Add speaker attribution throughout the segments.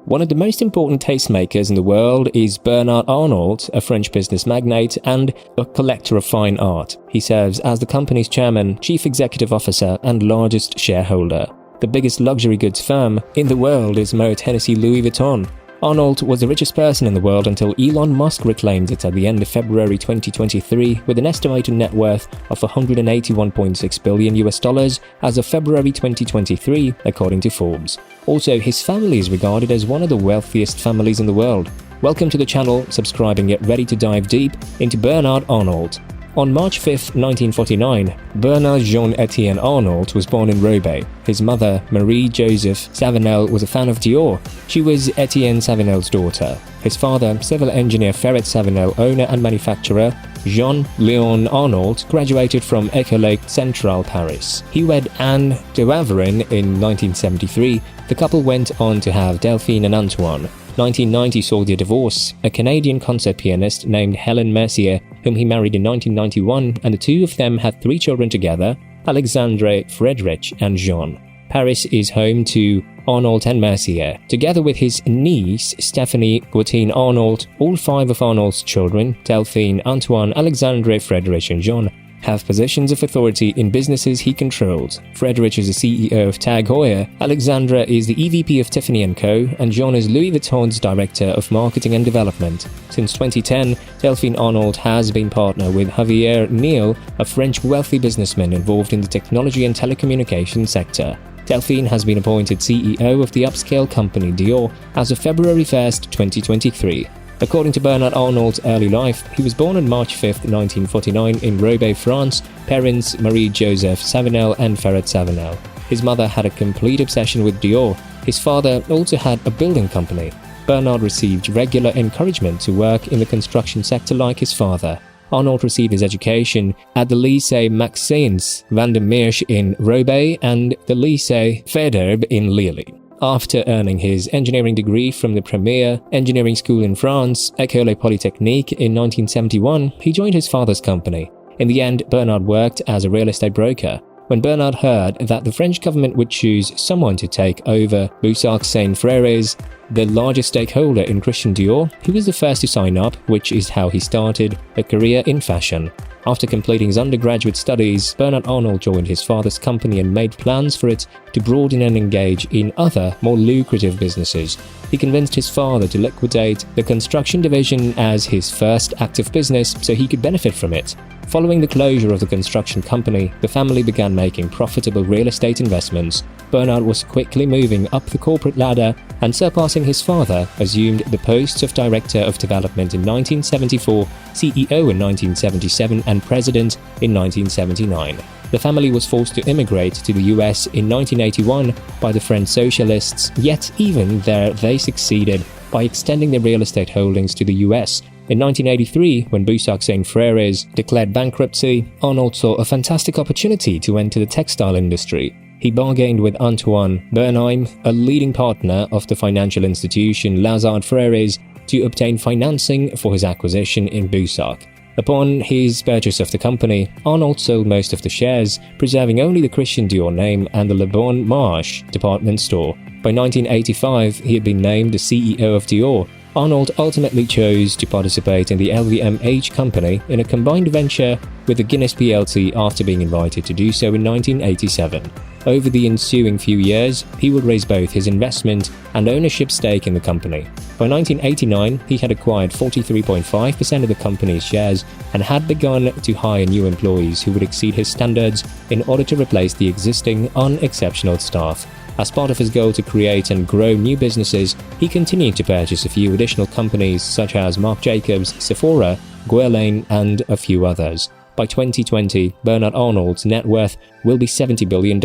Speaker 1: One of the most important tastemakers in the world is Bernard Arnault, a French business magnate and a collector of fine art. He serves as the company's chairman, chief executive officer, and largest shareholder. The biggest luxury goods firm in the world is Moët Hennessy Louis Vuitton. Arnault was the richest person in the world until Elon Musk reclaimed it at the end of February 2023 with an estimated net worth of $181.6 billion as of February 2023, according to Forbes. Also, his family is regarded as one of the wealthiest families in the world. Welcome to the channel, subscribe and get ready to dive deep into Bernard Arnault. On March 5, 1949, Bernard Jean-Étienne Arnault was born in Roubaix. His mother, Marie-Joseph Savinel, was a fan of Dior. She was Étienne Savinel's daughter. His father, civil engineer Ferret-Savinel owner and manufacturer Jean-Léon Arnault, graduated from École Centrale Paris. He wed Anne de Waverin in 1973. The couple went on to have Delphine and Antoine. 1990 saw their divorce, a Canadian concert pianist named Helen Mercier, whom he married in 1991, and the two of them had 3 children together, Alexandre, Frédéric, and Jean. Paris is home to Arnault and Mercier. Together with his niece, Stéphanie Gautine Arnault, all 5 of Arnault's children, Delphine, Antoine, Alexandre, Frédéric, and Jean, have positions of authority in businesses he controls. Frédéric is the CEO of Tag Heuer, Alexandra is the EVP of Tiffany & Co, and Jean is Louis Vuitton's Director of Marketing and Development. Since 2010, Delphine Arnault has been partnered with Javier Niel, a French wealthy businessman involved in the technology and telecommunications sector. Delphine has been appointed CEO of the upscale company Dior as of February 1, 2023. According to Bernard Arnault's early life, he was born on March 5, 1949 in Roubaix, France, parents Marie-Joseph Savinel and Ferret-Savinel. His mother had a complete obsession with Dior. His father also had a building company. Bernard received regular encouragement to work in the construction sector like his father. Arnault received his education at the Lycée Maxence Van der Meersch in Roubaix and the Lycée Faidherbe in Lille. After earning his engineering degree from the premier engineering school in France, École Polytechnique, in 1971, he joined his father's company. In the end, Bernard worked as a real estate broker. When Bernard heard that the French government would choose someone to take over Boussac Saint Frères, the largest stakeholder in Christian Dior, he was the first to sign up, which is how he started a career in fashion. After completing his undergraduate studies, Bernard Arnault joined his father's company and made plans for it to broaden and engage in other, more lucrative businesses. He convinced his father to liquidate the construction division as his first active business so he could benefit from it. Following the closure of the construction company, the family began making profitable real estate investments. Bernard was quickly moving up the corporate ladder and, surpassing his father, assumed the posts of Director of Development in 1974, CEO in 1977, and President in 1979. The family was forced to immigrate to the US in 1981 by the French socialists, yet even there they succeeded by extending their real estate holdings to the US. In 1983, when Boussac Saint Frères declared bankruptcy, Arnault saw a fantastic opportunity to enter the textile industry. He bargained with Antoine Bernheim, a leading partner of the financial institution Lazard Frères, to obtain financing for his acquisition in Boussac. Upon his purchase of the company, Arnault sold most of the shares, preserving only the Christian Dior name and the Le Bon Marché department store. By 1985, he had been named the CEO of Dior. Arnault ultimately chose to participate in the LVMH company in a combined venture with the Guinness plc after being invited to do so in 1987. Over the ensuing few years, he would raise both his investment and ownership stake in the company. By 1989, he had acquired 43.5% of the company's shares and had begun to hire new employees who would exceed his standards in order to replace the existing unexceptional staff. As part of his goal to create and grow new businesses, he continued to purchase a few additional companies such as Marc Jacobs, Sephora, Guerlain, and a few others. By 2020, Bernard Arnault's net worth will be $70 billion.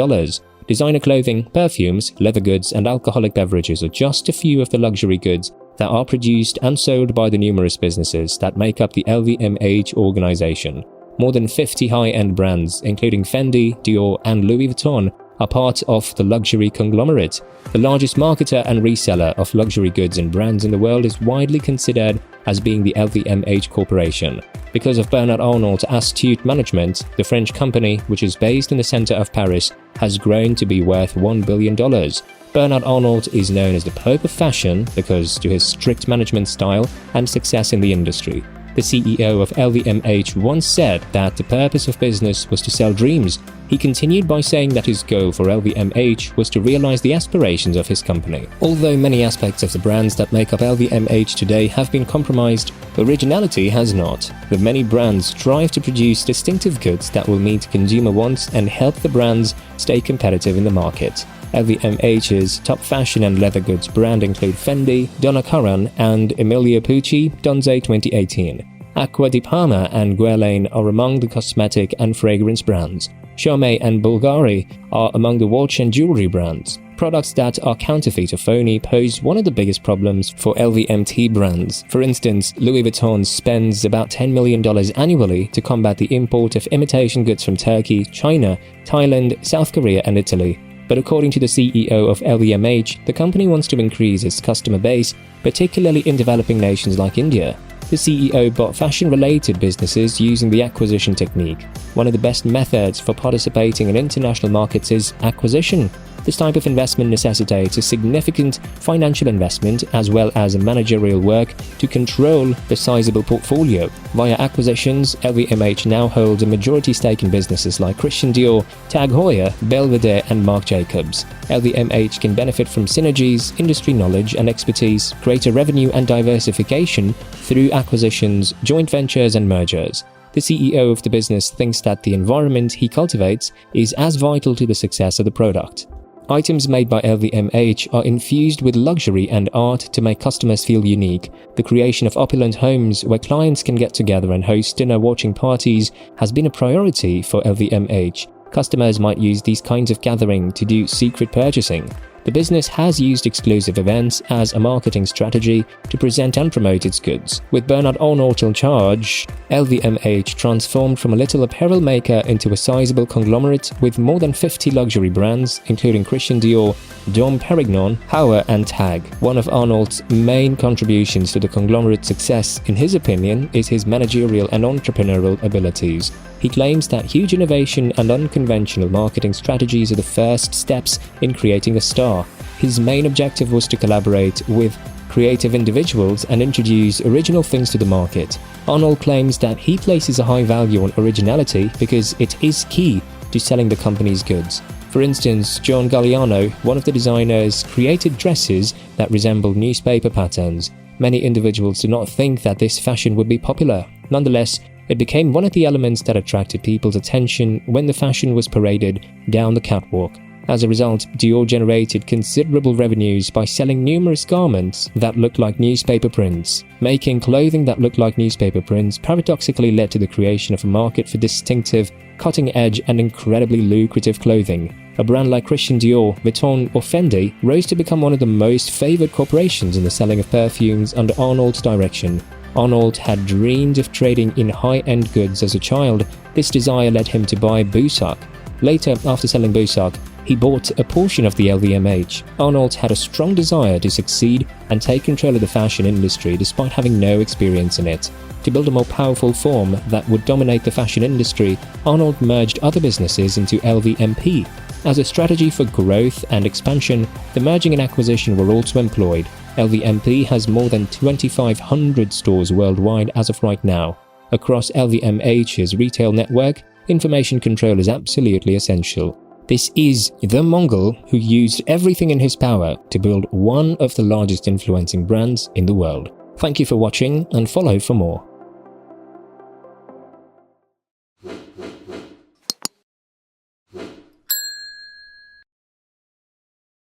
Speaker 1: Designer clothing, perfumes, leather goods, and alcoholic beverages are just a few of the luxury goods that are produced and sold by the numerous businesses that make up the LVMH organization. More than 50 high-end brands, including Fendi, Dior, and Louis Vuitton, are part of the luxury conglomerate. The largest marketer and reseller of luxury goods and brands in the world is widely considered as being the LVMH Corporation. Because of Bernard Arnault's astute management, the French company, which is based in the center of Paris, has grown to be worth $1 billion. Bernard Arnault is known as the Pope of Fashion because to his strict management style and success in the industry. The CEO of LVMH once said that the purpose of business was to sell dreams. He continued by saying that his goal for LVMH was to realize the aspirations of his company. Although many aspects of the brands that make up LVMH today have been compromised, originality has not. The many brands strive to produce distinctive goods that will meet consumer wants and help the brands stay competitive in the market. LVMH's top fashion and leather goods brand include Fendi, Donna Karan, and Emilio Pucci Donze 2018. Acqua di Parma and Guerlain are among the cosmetic and fragrance brands. Chaumet and Bulgari are among the watch and jewelry brands. Products that are counterfeit or phony pose one of the biggest problems for LVMT brands. For instance, Louis Vuitton spends about $10 million annually to combat the import of imitation goods from Turkey, China, Thailand, South Korea, and Italy. But according to the CEO of LVMH, the company wants to increase its customer base, particularly in developing nations like India. The CEO bought fashion-related businesses using the acquisition technique. One of the best methods for participating in international markets is acquisition. This type of investment necessitates a significant financial investment as well as managerial work to control the sizable portfolio. Via acquisitions, LVMH now holds a majority stake in businesses like Christian Dior, Tag Heuer, Belvedere, and Marc Jacobs. LVMH can benefit from synergies, industry knowledge and expertise, greater revenue and diversification through acquisitions, joint ventures, and mergers. The CEO of the business thinks that the environment he cultivates is as vital to the success of the product. Items made by LVMH are infused with luxury and art to make customers feel unique. The creation of opulent homes where clients can get together and host dinner-watching parties has been a priority for LVMH. Customers might use these kinds of gatherings to do secret purchasing. The business has used exclusive events as a marketing strategy to present and promote its goods. With Bernard Arnault in charge, LVMH transformed from a little apparel maker into a sizable conglomerate with more than 50 luxury brands, including Christian Dior, Dom Perignon, Heuer, and Tag. One of Arnault's main contributions to the conglomerate's success, in his opinion, is his managerial and entrepreneurial abilities. He claims that huge innovation and unconventional marketing strategies are the first steps in creating a star. His main objective was to collaborate with creative individuals and introduce original things to the market. Arnault claims that he places a high value on originality because it is key to selling the company's goods. For instance, John Galliano, one of the designers, created dresses that resembled newspaper patterns. Many individuals do not think that this fashion would be popular. Nonetheless, it became one of the elements that attracted people's attention when the fashion was paraded down the catwalk. As a result, Dior generated considerable revenues by selling numerous garments that looked like newspaper prints. Making clothing that looked like newspaper prints paradoxically led to the creation of a market for distinctive, cutting-edge and incredibly lucrative clothing. A brand like Christian Dior, Vuitton or Fendi rose to become one of the most favored corporations in the selling of perfumes under Arnault's direction. Arnault had dreamed of trading in high-end goods as a child. This desire led him to buy Boussac. Later, after selling Boussac, he bought a portion of the LVMH. Arnault had a strong desire to succeed and take control of the fashion industry despite having no experience in it. To build a more powerful form that would dominate the fashion industry, Arnault merged other businesses into LVMP. As a strategy for growth and expansion, the merging and acquisition were also employed. LVMP has more than 2,500 stores worldwide as of right now. Across LVMH's retail network, information control is absolutely essential. This is the Mongol who used everything in his power to build one of the largest influencing brands in the world. Thank you for watching and follow for more.